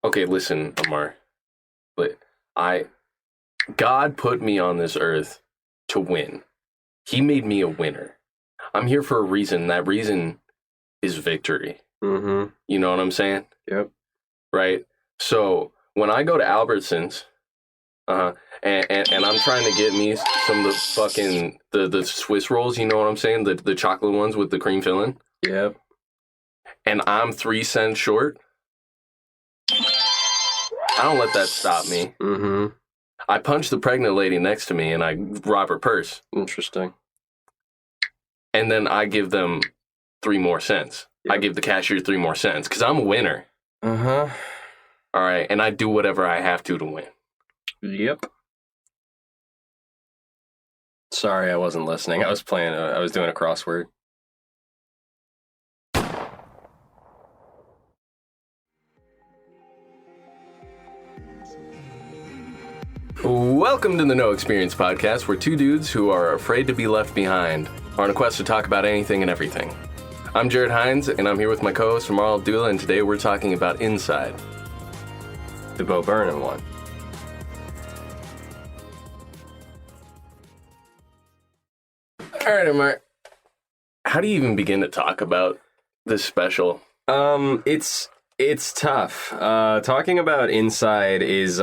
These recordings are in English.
Okay, listen, Ammar. But I God put me on this earth to win. He made me a winner. I'm here for a reason. That reason is victory. Mm-hmm. You know what I'm saying? Yep. Right? So when I go to Albertsons, and I'm trying to get me some of the fucking the Swiss rolls, you know what I'm saying? The chocolate ones with the cream filling. Yep. And I'm 3 cents short. I don't let that stop me. Mm-hmm. I punch the pregnant lady next to me and I rob her purse. Interesting. And then I give them 3 more cents. Yep. I give the cashier 3 more cents because I'm a winner. Uh-huh. All right. And I do whatever I have to win. Yep. Sorry, I wasn't listening. I was doing a crossword. Welcome to the No Experience Podcast, where 2 dudes who are afraid to be left behind are on a quest to talk about anything and everything. I'm Jared Hines, and I'm here with my co-host, Ammar Abdullah, and today we're talking about Inside. The Bo Burnham one. All right, Ammar. How do you even begin to talk about this special? It's tough. Talking about Inside is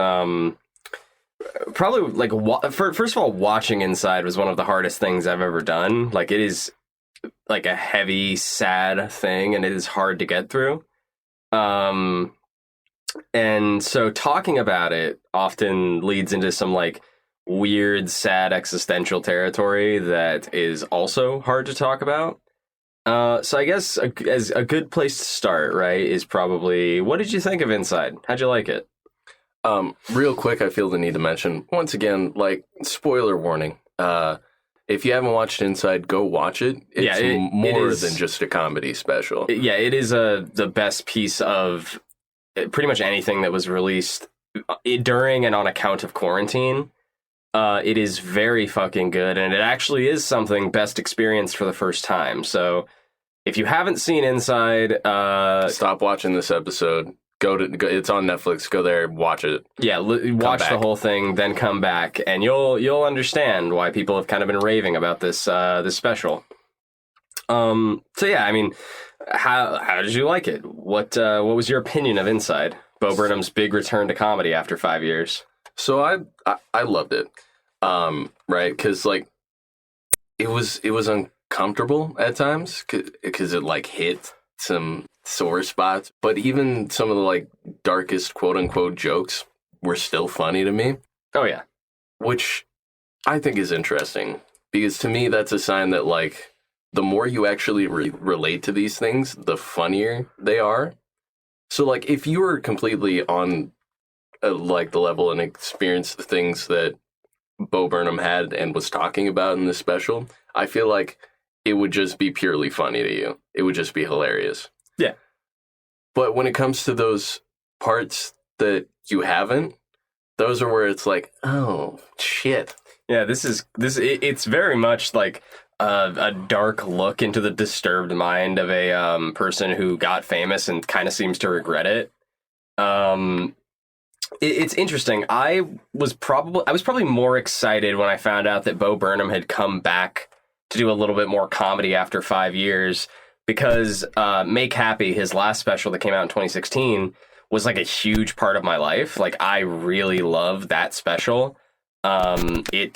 probably like first of all, watching Inside was one of the hardest things I've ever done. Like, it is like a heavy, sad thing, and it is hard to get through. And so talking about it often leads into some like weird, sad existential territory that is also hard to talk about. So I guess as a good place to start, right, is probably, what did you think of Inside? How'd you like it? Real quick, I feel the need to mention, once again, like, spoiler warning. If you haven't watched Inside, go watch it. It's more than just a comedy special. It is the best piece of pretty much anything that was released during and on account of quarantine. It is very fucking good, and it actually is something best experienced for the first time. So if you haven't seen Inside, stop watching this episode. It's on Netflix. Go there, watch it. Yeah, watch the whole thing, then come back, and you'll understand why people have kind of been raving about this special. So yeah, I mean, how did you like it? What was your opinion of Inside? Bo Burnham's big return to comedy after 5 years. So I loved it, right? Because like it was uncomfortable at times because it like hit some sore spots, but even some of the like darkest quote unquote jokes were still funny to me. Oh yeah, which I think is interesting because to me that's a sign that like the more you actually relate to these things, the funnier they are. So like if you were completely on like the level and experience the things that Bo Burnham had and was talking about in this special, I feel like it would just be purely funny to you. It would just be hilarious. Yeah. But when it comes to those parts that you haven't, those are where it's like, oh shit. Yeah, it's very much like a dark look into the disturbed mind of a person who got famous and kind of seems to regret it. It's interesting. I was probably more excited when I found out that Bo Burnham had come back to do a little bit more comedy after 5 years, because Make Happy, his last special that came out in 2016, was like a huge part of my life. Like, I really love that special. It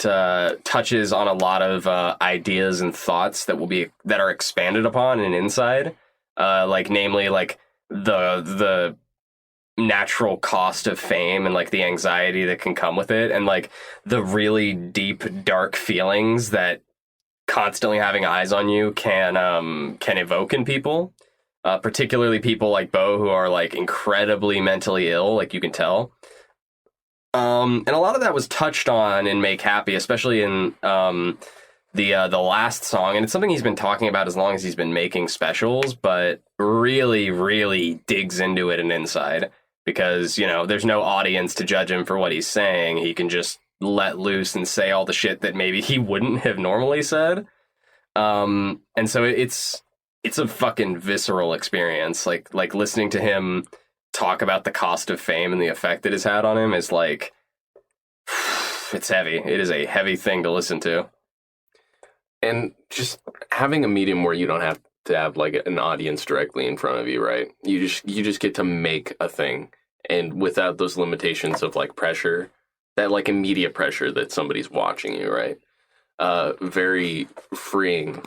touches on a lot of ideas and thoughts that are expanded upon in Inside, like namely like the natural cost of fame and like the anxiety that can come with it, and like the really deep, dark feelings that constantly having eyes on you can evoke in people, particularly people like Bo, who are like incredibly mentally ill, like you can tell. And a lot of that was touched on in Make Happy, especially in the last song, and it's something he's been talking about as long as he's been making specials, but really, really digs into it in Inside, because, you know, there's no audience to judge him for what he's saying. He can just let loose and say all the shit that maybe he wouldn't have normally said. And so it's a fucking visceral experience. Like listening to him talk about the cost of fame and the effect it has had on him is like, it's heavy. It is a heavy thing to listen to. And just having a medium where you don't have to have like an audience directly in front of you, right? You just get to make a thing, and without those limitations of like pressure, that like immediate pressure that somebody's watching you, right? Very freeing.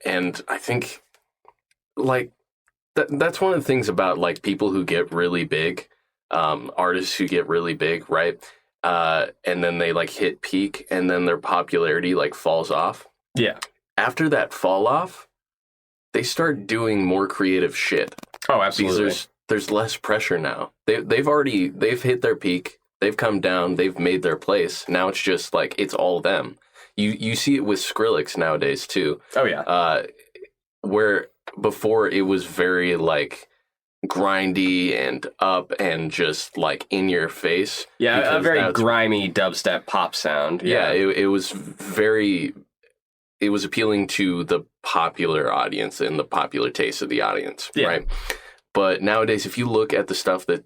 And I think like that's one of the things about like people who get really big, artists who get really big, right? And then they like hit peak, and then their popularity like falls off. Yeah. After that fall off, they start doing more creative shit. Oh, absolutely. Because there's less pressure now. They've hit their peak. They've come down. They've made their place. Now it's just like it's all them. You see it with Skrillex nowadays too. Oh yeah. Where before it was very like grindy and up and just like in your face. Yeah, a very grimy dubstep pop sound. Yeah, it was very. It was appealing to the popular audience and the popular taste of the audience, right? But nowadays, if you look at the stuff that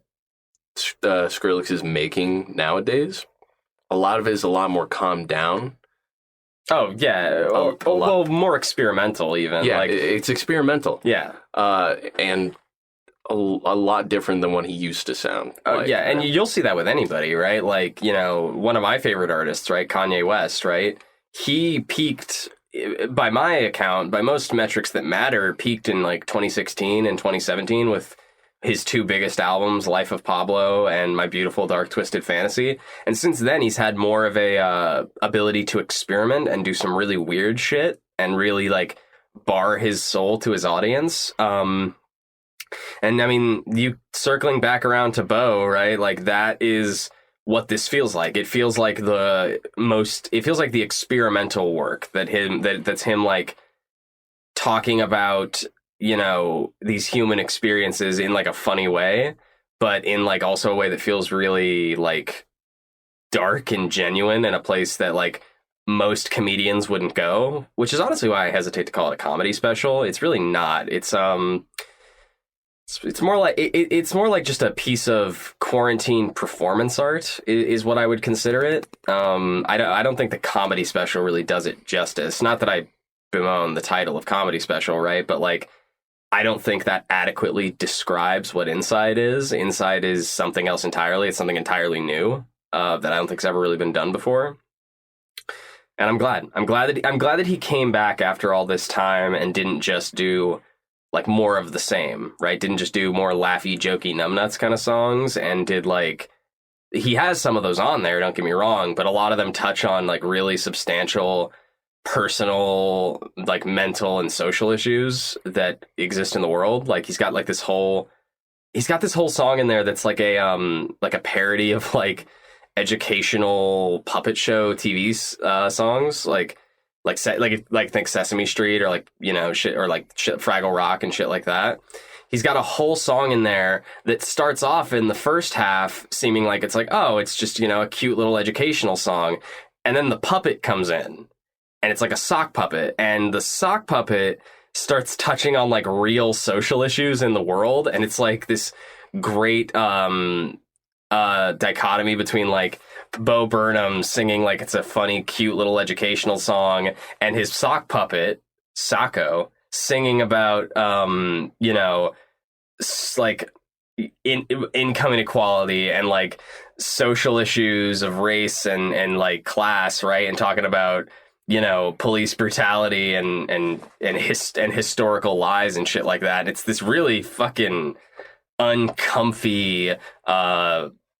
Skrillex is making nowadays, a lot of it is a lot more calmed down. Oh, yeah. Well, more experimental even. Yeah, like, it's experimental. Yeah. And a lot different than what he used to sound. Like, yeah, and you'll see that with anybody, right? Like, you know, one of my favorite artists, right? Kanye West, right? He peaked, by my account, by most metrics that matter, peaked in like 2016 and 2017 with his two biggest albums, Life of Pablo and My Beautiful Dark Twisted Fantasy. And since then, he's had more of a ability to experiment and do some really weird shit and really like bar his soul to his audience. And I mean, you circling back around to Bo, right? Like that is what this feels like. It feels like the experimental work that's him like talking about, you know, these human experiences in like a funny way, but in like also a way that feels really like dark and genuine in a place that like most comedians wouldn't go, which is honestly why I hesitate to call it a comedy special. It's really not. It's more like just a piece of quarantine performance art is what I would consider it. I don't think the comedy special really does it justice. Not that I bemoan the title of comedy special, right? But like, I don't think that adequately describes what Inside is. Inside is something else entirely. It's something entirely new that I don't think's ever really been done before. And I'm glad that he came back after all this time and didn't just do like more of the same, right? Didn't just do more laughy, jokey, numbnuts kind of songs, and did like, he has some of those on there, don't get me wrong, but a lot of them touch on like really substantial personal, like mental and social issues that exist in the world. Like he's got this whole song in there that's like a parody of like educational puppet show TV songs, like think Sesame Street or like, you know, shit, or like shit, Fraggle Rock and shit like that. He's got a whole song in there that starts off in the first half seeming like it's like, oh, it's just, you know, a cute little educational song. And then the puppet comes in and it's like a sock puppet, and the sock puppet starts touching on like real social issues in the world. And it's like this great dichotomy between like Bo Burnham singing like it's a funny, cute little educational song, and his sock puppet, Sacco, singing about, you know, like income inequality and like social issues of race and like class, right? And talking about, you know, police brutality and historical lies and shit like that. It's this really fucking uncomfy,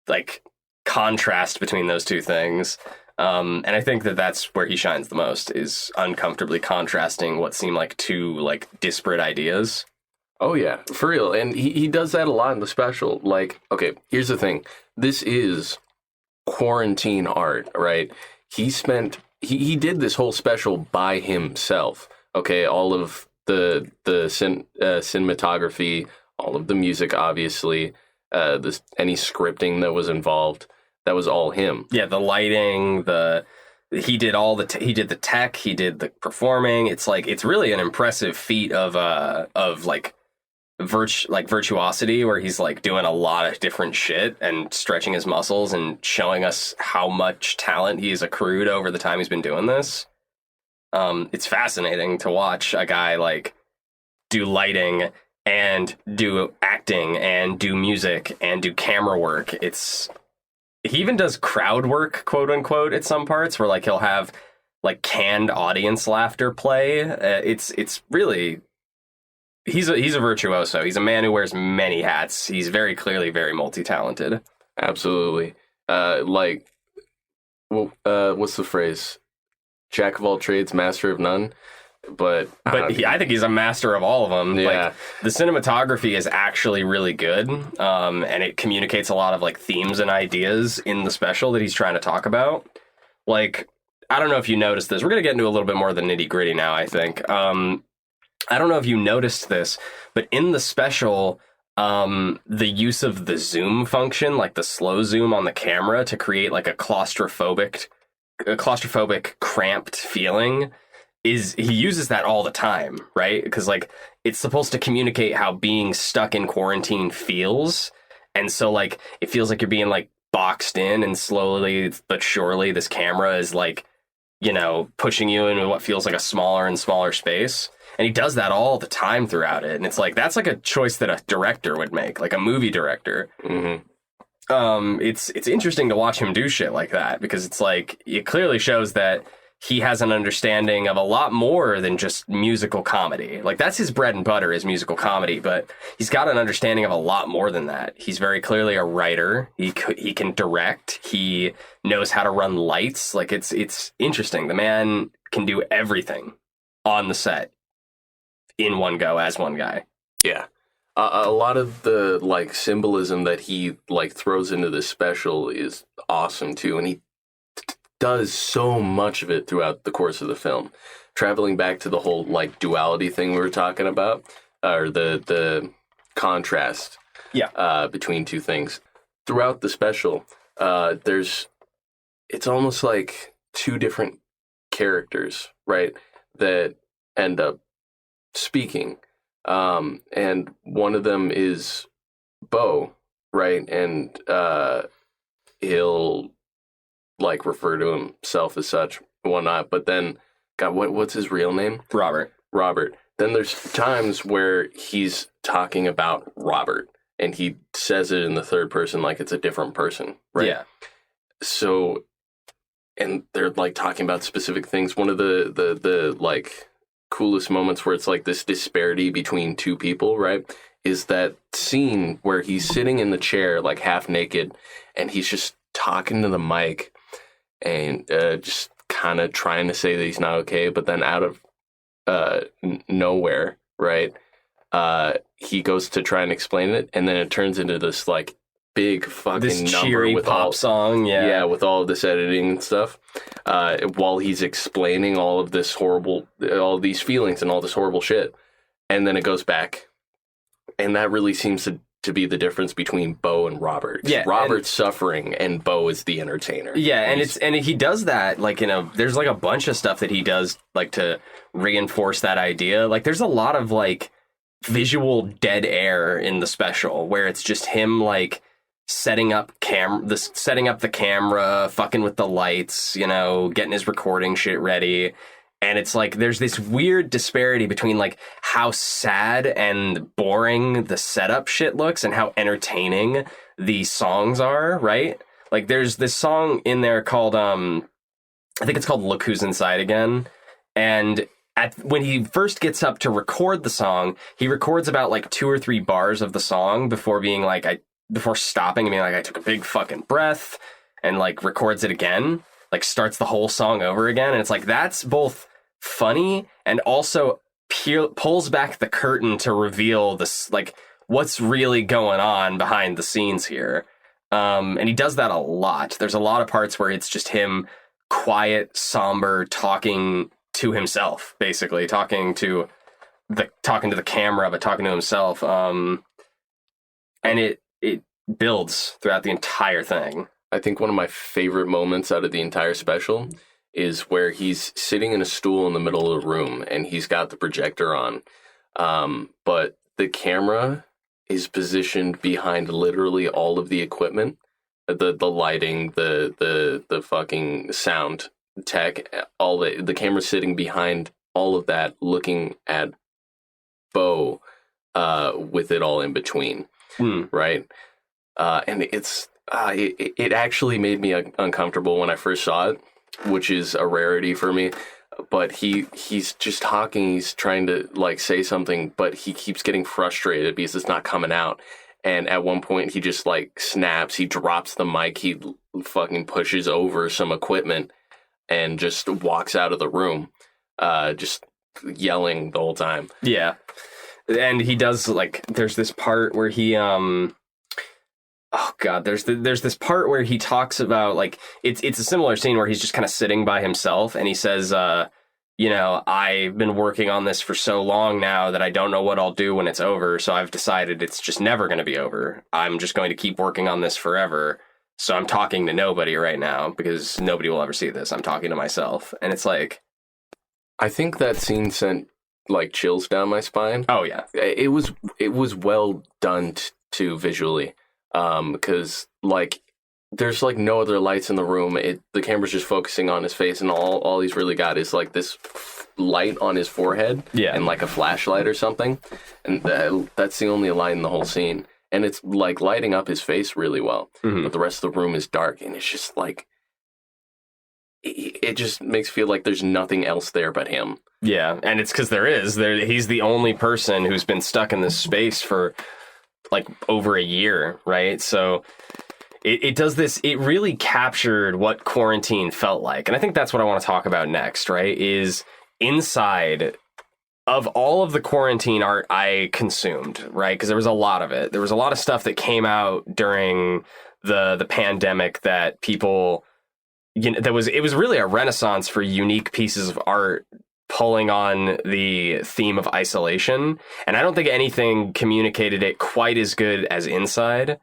like contrast between those two things. And I think that that's where he shines the most, is uncomfortably contrasting what seem like two like disparate ideas. Oh yeah, for real. And he does that a lot in the special. Like, okay, here's the thing. This is quarantine art, right? He did this whole special by himself. Okay, all of the cinematography, all of the music, obviously, any scripting that was involved, that was all him. Yeah, the lighting, he did the tech, he did the performing. It's like, it's really an impressive feat of like virtuosity, where he's like doing a lot of different shit and stretching his muscles and showing us how much talent he's accrued over the time he's been doing this. It's fascinating to watch a guy like do lighting and do acting and do music and do camera work. He even does crowd work, quote unquote, at some parts where like he'll have like canned audience laughter play. It's really, he's a virtuoso. He's a man who wears many hats. He's very clearly very multi-talented. Absolutely. What's the phrase? Jack of all trades, master of none. But I think he's a master of all of them. Yeah. Like, the cinematography is actually really good, and it communicates a lot of like themes and ideas in the special that he's trying to talk about. Like, I don't know if you noticed this. We're gonna get into a little bit more of the nitty gritty now, I think. I don't know if you noticed this, but in the special, the use of the zoom function, like the slow zoom on the camera, to create like a claustrophobic, cramped feeling. He uses that all the time, right? Because like it's supposed to communicate how being stuck in quarantine feels, and so like it feels like you're being like boxed in, and slowly but surely this camera is like, you know, pushing you into what feels like a smaller and smaller space. And he does that all the time throughout it, and it's like that's like a choice that a director would make, like a movie director. Mm-hmm. It's interesting to watch him do shit like that, because it's like it clearly shows that he has an understanding of a lot more than just musical comedy. Like, that's his bread and butter, is musical comedy, but he's got an understanding of a lot more than that. He's very clearly a writer. He can direct. He knows how to run lights. Like, it's interesting. The man can do everything on the set in one go as one guy. Yeah. A lot of the like symbolism that he like throws into this special is awesome too, and he does so much of it throughout the course of the film. Traveling back to the whole like duality thing we were talking about, or the contrast, between two things throughout the special. It's almost like two different characters, right, that end up speaking, and one of them is Bo, right, and he'll like refer to himself as such and whatnot, but then God, what's his real name? Robert. Then there's times where he's talking about Robert and he says it in the third person like it's a different person, right? Yeah. So, and they're like talking about specific things. One of the like coolest moments where it's like this disparity between two people, right, is that scene where he's sitting in the chair like half naked and he's just talking to the mic and just kind of trying to say that he's not okay, but then out of nowhere, right, he goes to try and explain it, and then it turns into this like big fucking this number cheery with pop song, with all of this editing and stuff, while he's explaining all of these feelings and all this horrible shit, and then it goes back, and that really seems to be the difference between Bo and Robert. Yeah, Robert's suffering and Bo is the entertainer. Yeah, and he does that like there's like a bunch of stuff that he does like to reinforce that idea. Like there's a lot of like visual dead air in the special where it's just him like setting up the camera, fucking with the lights, you know, getting his recording shit ready. And it's like there's this weird disparity between like how sad and boring the setup shit looks and how entertaining the songs are, right? Like there's this song in there called I think it's called Look Who's Inside Again. And when he first gets up to record the song, he records about like 2 or 3 bars of the song before stopping and being like, I took a big fucking breath, and like records it again, like starts the whole song over again. And it's like, that's both funny and also pulls back the curtain to reveal this, like what's really going on behind the scenes here. And he does that a lot. There's a lot of parts where it's just him quiet, somber, talking to himself, basically talking to the camera, but talking to himself. And it builds throughout the entire thing. I think one of my favorite moments out of the entire special is where he's sitting in a stool in the middle of the room and he's got the projector on. But the camera is positioned behind literally all of the equipment, the lighting, the fucking sound tech, all the camera's sitting behind all of that, looking at Bo, with it all in between, right? And it actually made me uncomfortable when I first saw it, which is a rarity for me. But he's just talking, he's trying to like say something, but he keeps getting frustrated because it's not coming out. And at one point he just like snaps, he drops the mic, he fucking pushes over some equipment and just walks out of the room, just yelling the whole time. Yeah. And he does, like, there's this part where he there's this part where he talks about, like, it's a similar scene where he's just kind of sitting by himself, and he says, I've been working on this for so long now that I don't know what I'll do when it's over, so I've decided it's just never going to be over. I'm just going to keep working on this forever. So I'm talking to nobody right now because nobody will ever see this. I'm talking to myself. And it's like, I think that scene sent like chills down my spine. Oh yeah. It was well done too visually. Because like there's like no other lights in the room. The camera's just focusing on his face, and all he's really got is like this light on his forehead, and like a flashlight or something, and that's the only light in the whole scene, and it's like lighting up his face really well. But the rest of the room is dark, and it's just like it just makes it feel like there's nothing else there but him. Yeah, and it's because he's the only person who's been stuck in this space for like over a year, right? So it does this, it really captured what quarantine felt like. And I think that's what I want to talk about next, right? Is Inside, of all of the quarantine art I consumed, right? Because there was a lot of it. There was a lot of stuff that came out during the pandemic that people, it was really a renaissance for unique pieces of art pulling on the theme of isolation. And I don't think anything communicated it quite as good as Inside.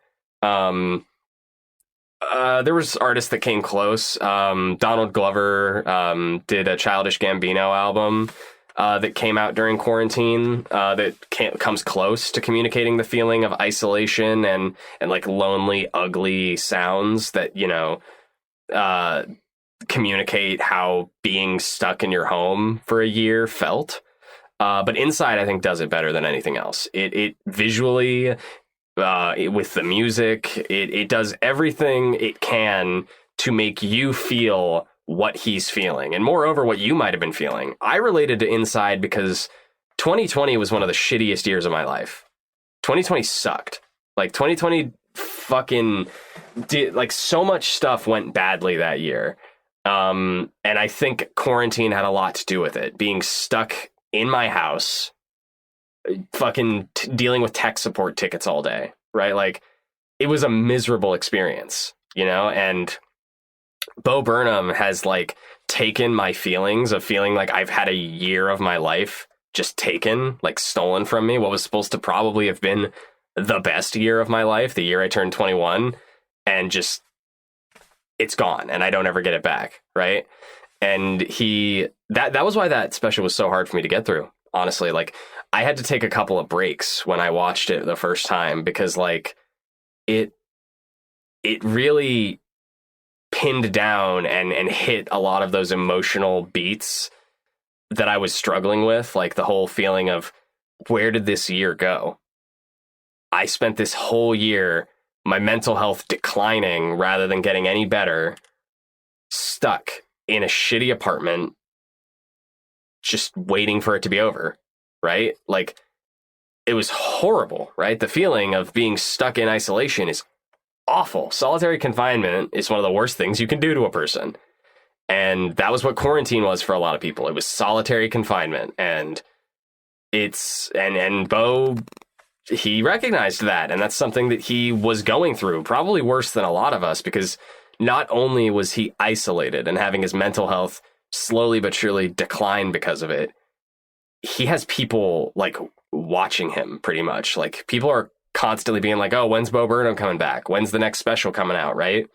There was artists that came close. Donald Glover did a Childish Gambino album that came out during quarantine that comes close to communicating the feeling of isolation and like lonely, ugly sounds that, communicate how being stuck in your home for a year felt. But Inside, I think, does it better than anything else. It visually, with the music, it does everything it can to make you feel what he's feeling, and moreover, what you might have been feeling. I related to Inside because 2020 was one of the shittiest years of my life. 2020 sucked. Like, 2020 fucking did, like, so much stuff went badly that year. And I think quarantine had a lot to do with it. Being stuck in my house, fucking dealing with tech support tickets all day, right? Like, it was a miserable experience, and Bo Burnham has like taken my feelings of feeling like I've had a year of my life just taken, like stolen from me, what was supposed to probably have been the best year of my life, the year I turned 21, and just, it's gone, and I don't ever get it back, right? And that was why that special was so hard for me to get through, honestly. Like, I had to take a couple of breaks when I watched it the first time, because like it really pinned down and hit a lot of those emotional beats that I was struggling with, like the whole feeling of, where did this year go? I spent this whole year, my mental health declining rather than getting any better, stuck in a shitty apartment, just waiting for it to be over, right? Like, it was horrible, right? The feeling of being stuck in isolation is awful. Solitary confinement is one of the worst things you can do to a person. And that was what quarantine was for a lot of people. It was solitary confinement. And Bo, he recognized that. And that's something that he was going through, probably worse than a lot of us, because not only was he isolated and having his mental health slowly but surely decline because of it, he has people like watching him pretty much. Like, people are constantly being like, oh, when's Bo Burnham coming back? When's the next special coming out, right?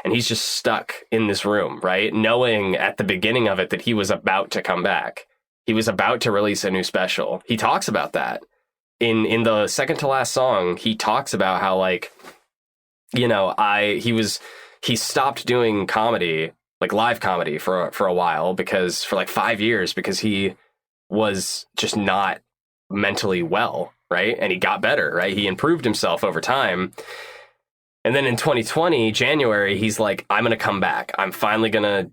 And he's just stuck in this room, right? Knowing at the beginning of it that he was about to come back. He was about to release a new special. He talks about that. in the second to last song, he talks about how, like, you know, he stopped doing comedy, like live comedy for a while, because for like 5 years, because he was just not mentally well, right? And he got better, right? He improved himself over time. And then in 2020, January, he's like, I'm going to come back. I'm finally going to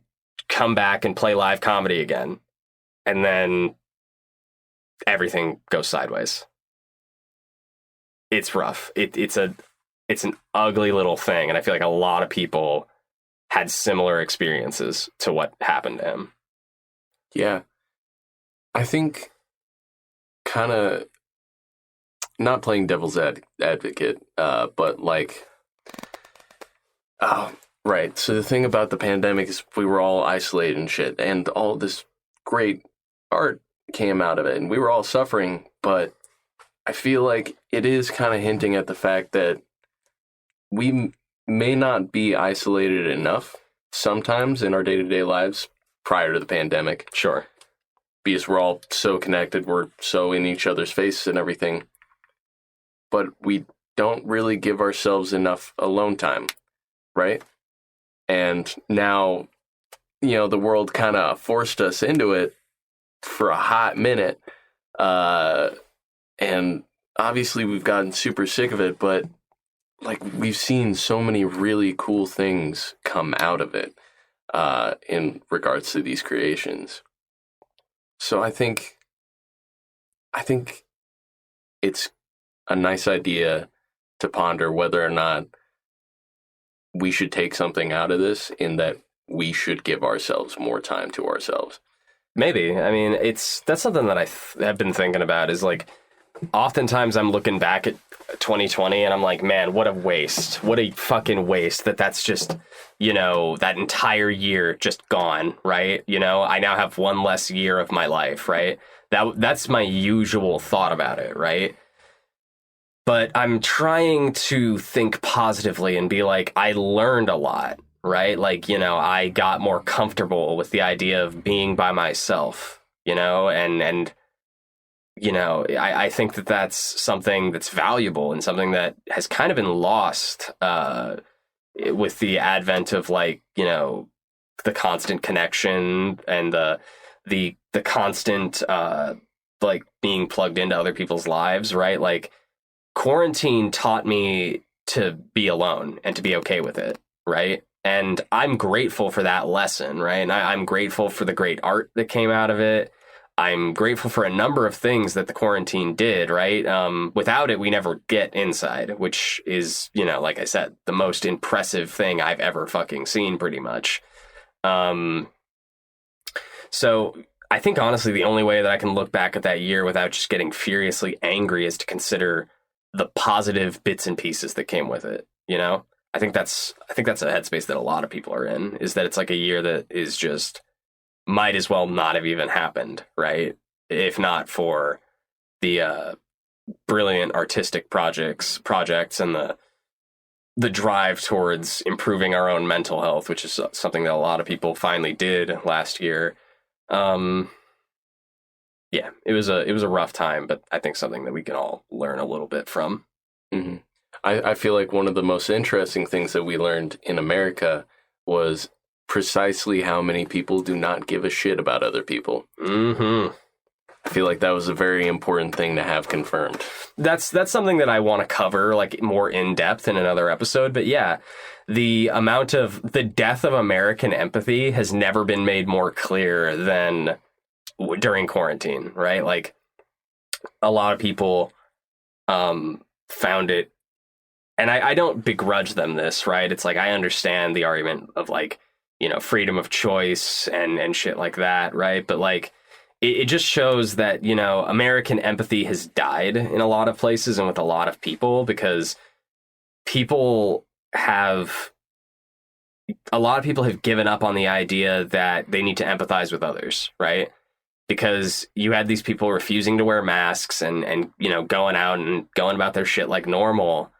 come back and play live comedy again. And then everything goes sideways. It's rough. It's an ugly little thing. And I feel like a lot of people had similar experiences to what happened to him. Yeah. I think kind of not playing devil's advocate, but like, oh, right. So the thing about the pandemic is we were all isolated and shit, and all this great art came out of it, and we were all suffering, but I feel like it is kind of hinting at the fact that we may not be isolated enough sometimes in our day-to-day lives prior to the pandemic. Sure. Because we're all so connected, we're so in each other's faces and everything. But we don't really give ourselves enough alone time, right? And now, you know, the world kind of forced us into it for a hot minute. And obviously we've gotten super sick of it, but like we've seen so many really cool things come out of it in regards to these creations. So I think it's a nice idea to ponder whether or not we should take something out of this, in that we should give ourselves more time to ourselves. Maybe. I mean, that's something that I have been thinking about, is like, oftentimes I'm looking back at 2020 and I'm like, man, what a waste. What a fucking waste that's just, you know, that entire year just gone, right? You know, I now have one less year of my life, right? That's my usual thought about it, right? But I'm trying to think positively and be like, I learned a lot, right? Like, you know, I got more comfortable with the idea of being by myself, you know, and you know, I think that's something that's valuable and something that has kind of been lost with the advent of, like, you know, the constant connection and the constant like being plugged into other people's lives, right? Like, quarantine taught me to be alone and to be okay with it, right? And I'm grateful for that lesson, right? And I'm grateful for the great art that came out of it. I'm grateful for a number of things that the quarantine did, right? Without it, we never get inside, which is, you know, like I said, the most impressive thing I've ever fucking seen, pretty much. So I think, honestly, the only way that I can look back at that year without just getting furiously angry is to consider the positive bits and pieces that came with it, you know? I think that's a headspace that a lot of people are in, is that it's like a year that is just might as well not have even happened, right? If not for the brilliant artistic projects and the drive towards improving our own mental health, which is something that a lot of people finally did last year. Yeah, it was a rough time, but I think something that we can all learn a little bit from. Mm-hmm. I feel like one of the most interesting things that we learned in America was precisely how many people do not give a shit about other people. Mm-hmm. I feel like that was a very important thing to have confirmed. That's something that I want to cover, like, more in depth in another episode. But yeah, the death of American empathy has never been made more clear than during quarantine, right? Like, a lot of people found it, and I don't begrudge them this, right? It's like, I understand the argument of, like, you know, freedom of choice and shit like that, right? But, like, it just shows that, you know, American empathy has died in a lot of places and with a lot of people, because a lot of people have given up on the idea that they need to empathize with others, right? Because you had these people refusing to wear masks and you know, going out and going about their shit like normal,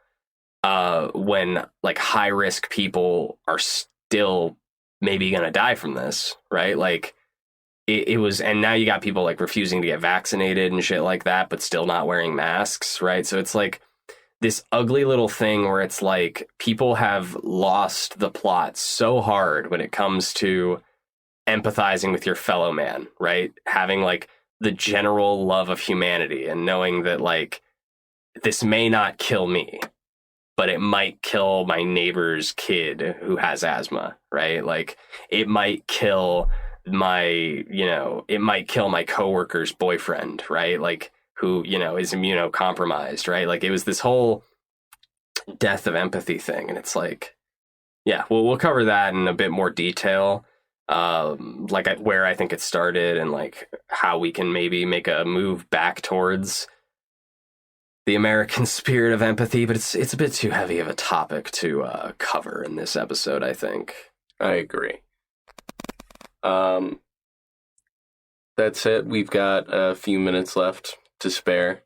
when, like, high risk people are still maybe gonna die from this, right? Like, it was, and now you got people like refusing to get vaccinated and shit like that, but still not wearing masks, right? So it's like this ugly little thing where it's like people have lost the plot so hard when it comes to empathizing with your fellow man, right? Having like the general love of humanity and knowing that like this may not kill me, but it might kill my neighbor's kid who has asthma, right? Like it might kill it might kill my coworker's boyfriend, right? Like who, is immunocompromised, right? Like it was this whole death of empathy thing. And it's like, yeah, we'll cover that in a bit more detail. Where I think it started and like how we can maybe make a move back towards the American spirit of empathy, but it's a bit too heavy of a topic to cover in this episode, I think. I agree. That's it. We've got a few minutes left to spare.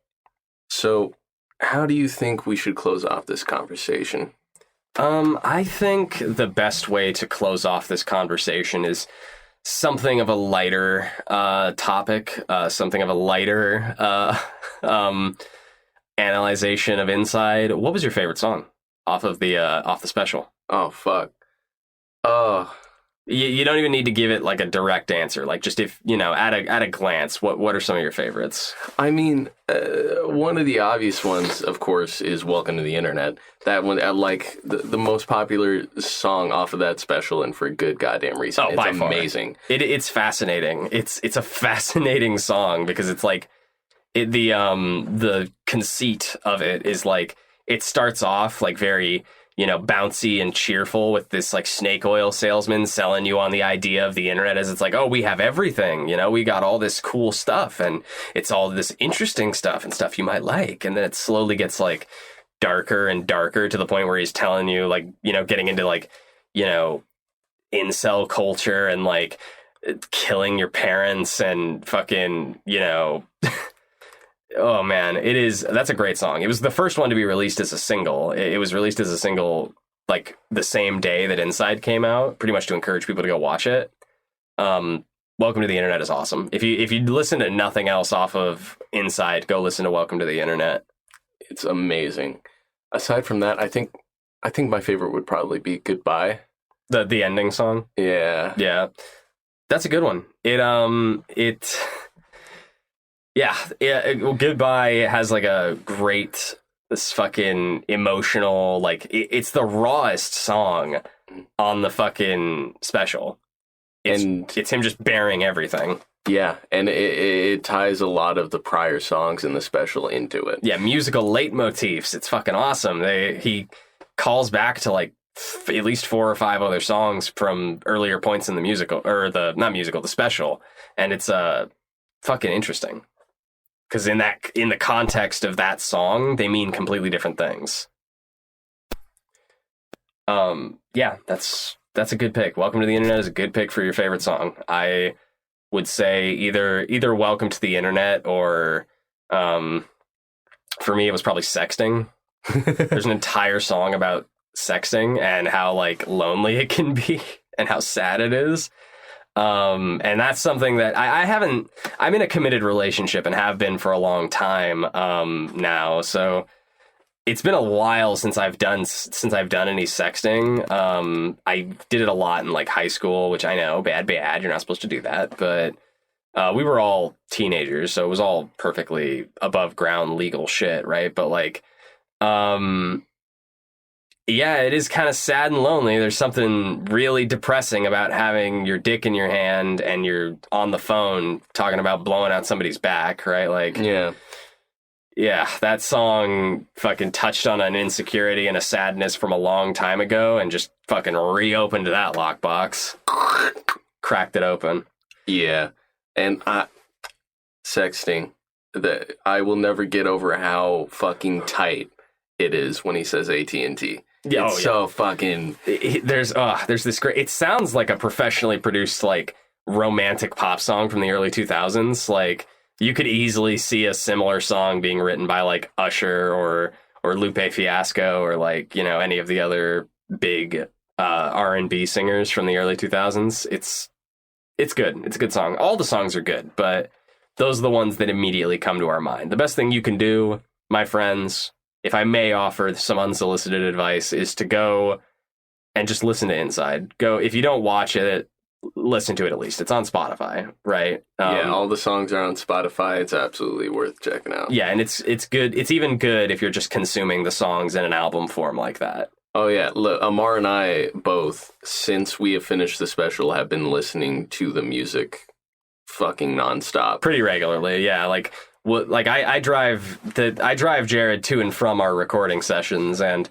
So, how do you think we should close off this conversation? I think the best way to close off this conversation is something of a lighter topic, something of a lighter analyzation of Inside. What was your favorite song off the special? Oh, fuck. Oh. You don't even need to give it like a direct answer. Like just if, at a glance, what are some of your favorites? I mean, one of the obvious ones, of course, is Welcome to the Internet. That one, like the most popular song off of that special, and for a good goddamn reason. Oh, it's amazing. It's fascinating. It's a fascinating song because it's like the conceit of it is like it starts off like very bouncy and cheerful with this like snake oil salesman selling you on the idea of the internet as it's like, oh, we have everything, we got all this cool stuff and it's all this interesting stuff and stuff you might like. And then it slowly gets like darker and darker to the point where he's telling you like, getting into like, incel culture and like killing your parents and fucking, oh man, that's a great song. It was the first one to be released as a single. It was released as a single like the same day that Inside came out, pretty much to encourage people to go watch it. Welcome to the Internet is awesome. If you listen to nothing else off of Inside, go listen to Welcome to the Internet. It's amazing. Aside from that, I think my favorite would probably be Goodbye. The ending song? Yeah. Yeah. That's a good one. Goodbye has like a great, this fucking emotional, like it's the rawest song on the fucking special. It's him just bearing everything. Yeah, and it ties a lot of the prior songs in the special into it. Yeah, musical leitmotifs. It's fucking awesome. He calls back to like at least 4 or 5 other songs from earlier points in the musical, or the special, and it's fucking interesting. Because in the context of that song, they mean completely different things. Yeah, that's a good pick. Welcome to the Internet is a good pick for your favorite song. I would say either Welcome to the Internet or, for me, it was probably Sexting. There's an entire song about sexting and how like lonely it can be and how sad it is. And that's something that I'm in a committed relationship and have been for a long time, now. So it's been a while since I've done any sexting. I did it a lot in like high school, which I know, bad, you're not supposed to do that. But, we were all teenagers, so it was all perfectly above ground legal shit. Right. But like, yeah, it is kind of sad and lonely. There's something really depressing about having your dick in your hand and you're on the phone talking about blowing out somebody's back, right? Like, yeah, that song fucking touched on an insecurity and a sadness from a long time ago and just fucking reopened that lockbox, cracked it open. Yeah, and sexting, I will never get over how fucking tight it is when he says AT&T. Yeah, it's so fucking. There's this great. It sounds like a professionally produced like romantic pop song from the early 2000s. Like you could easily see a similar song being written by like Usher or Lupe Fiasco or like any of the other big R&B singers from the early 2000s. It's It's good. It's a good song. All the songs are good, but those are the ones that immediately come to our mind. The best thing you can do, my friends, if I may offer some unsolicited advice, is to go and just listen to Inside. Go, if you don't watch it, listen to it at least. It's on Spotify, right? Yeah, all the songs are on Spotify. It's absolutely worth checking out. Yeah, and it's good. It's even good if you're just consuming the songs in an album form like that. Oh, yeah. Look, Ammar and I both, since we have finished the special, have been listening to the music fucking nonstop. Pretty regularly, yeah. I drive Jared to and from our recording sessions, and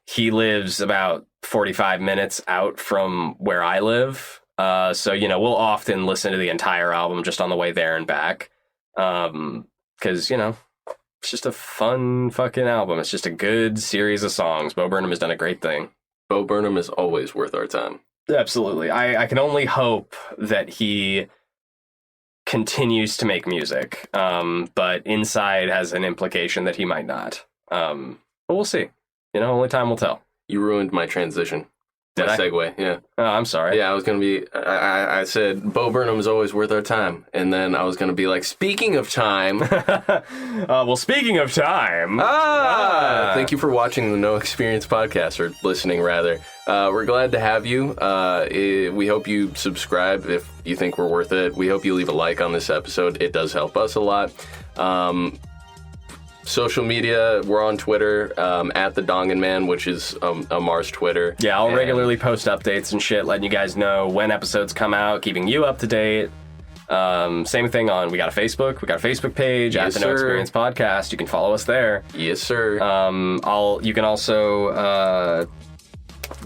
he lives about 45 minutes out from where I live. So, we'll often listen to the entire album just on the way there and back. Because, it's just a fun fucking album. It's just a good series of songs. Bo Burnham has done a great thing. Bo Burnham is always worth our time. Absolutely. I can only hope that he continues to make music. But Inside has an implication that he might not. But we'll see. Only time will tell. You ruined my transition. Did I? Segue, yeah. Oh, I'm sorry. Yeah, I was going to be... I said, Bo Burnham is always worth our time. And then I was going to be like, speaking of time... well, speaking of time... Thank you for watching the No Experience podcast, or listening, rather. We're glad to have you. We hope you subscribe if you think we're worth it. We hope you leave a like on this episode. It does help us a lot. Social media, we're on Twitter, at the Dongan Man, which is Ammar's Twitter. Yeah, I'll regularly post updates and shit, letting you guys know when episodes come out, keeping you up to date. Same thing we got a Facebook page, yes, at the No Experience Podcast. You can follow us there. Yes, sir. You can also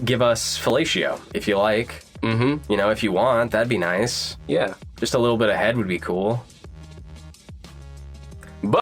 give us fellatio if you like. Mm-hmm. If you want, that'd be nice. Yeah. Just a little bit of head would be cool.